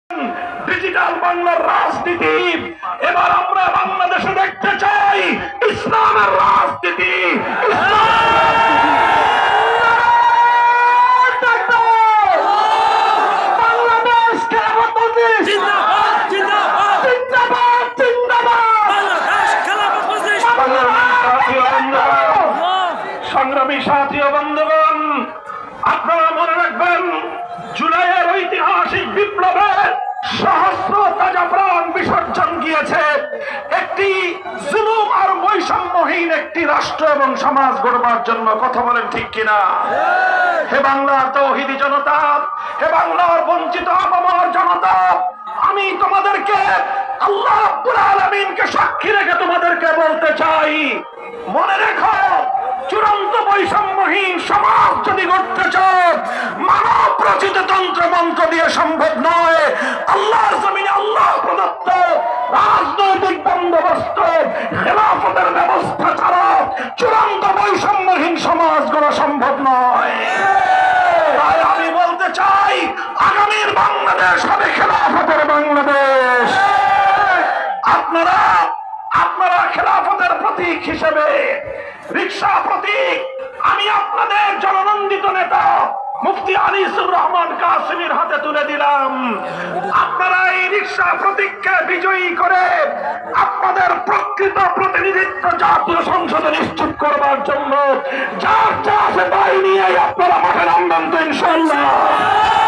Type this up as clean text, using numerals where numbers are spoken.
Digital বাংলার রাজনীতি এবার আমরা বাংলাদেশে দেখতে চাই। ইসলামের রাজনীতি, বাংলাদেশ খেলাফত মজলিস জিন্দাবাদ, জিন্দাবাদ, জিন্দাবাদ, জিন্দাবাদ, বাংলাদেশ খেলাফত মজলিস। সংগ্রামী সাথী ও বন্ধুগণ, আপনারা মনে রাখবেন জুলাইয়ের ঐতিহাসিক বিপ্লবে সহস্র তাজা প্রাণ বিসর্জন গিয়েছে একটি জুলুম আর বৈষম্যহীন একটি রাষ্ট্র এবং সমাজ গড়বার জন্য। কথা বলেন ঠিক কিনা? হে বাংলার তৌহিদি জনতা, হে বাংলার বঞ্চিত আপামর জনতা, আমি তোমাদেরকে আল্লাহ রাব্বুল আলামিনকে সাক্ষী রেখে তোমাদেরকে বলতে চাই, মনে রেখো চূড়ান্ত বৈষম্যহীন সমাজ যদি গড়তে চাও, মানব রচিত তন্ত্র মন্ত্র দিয়ে সম্ভব নয়। আল্লাহর জমিনে আল্লাহ প্রদত্ত রাজনৈতিক বন্দোবস্ত, খেলাফতের ব্যবস্থা ছাড়া চূড়ান্ত বৈষম্যহীন সমাজ গড়া সম্ভব নয়। তাই আমি বলতে চাই, আগামীর বাংলাদেশ হবে খেলাফতের বাংলাদেশ। আপনারা খেলাফতের প্রতীক হিসেবে রিকশা প্রতীক আমি আপনাদের জননন্দিত নেতা মুফতি আনিসুর রহমান কাসেমীর হাতে তুলে দিলাম। আপনারা এই রিকশা প্রতীককে বিজয়ী করে আপনাদের প্রকৃত প্রতিনিধিত্ব জাতীয় সংসদে নিশ্চিত করবার জন্য যার যা আছে তাই নিয়ে আপনারা মাঠে নামবেন তো ইনশাআল্লাহ।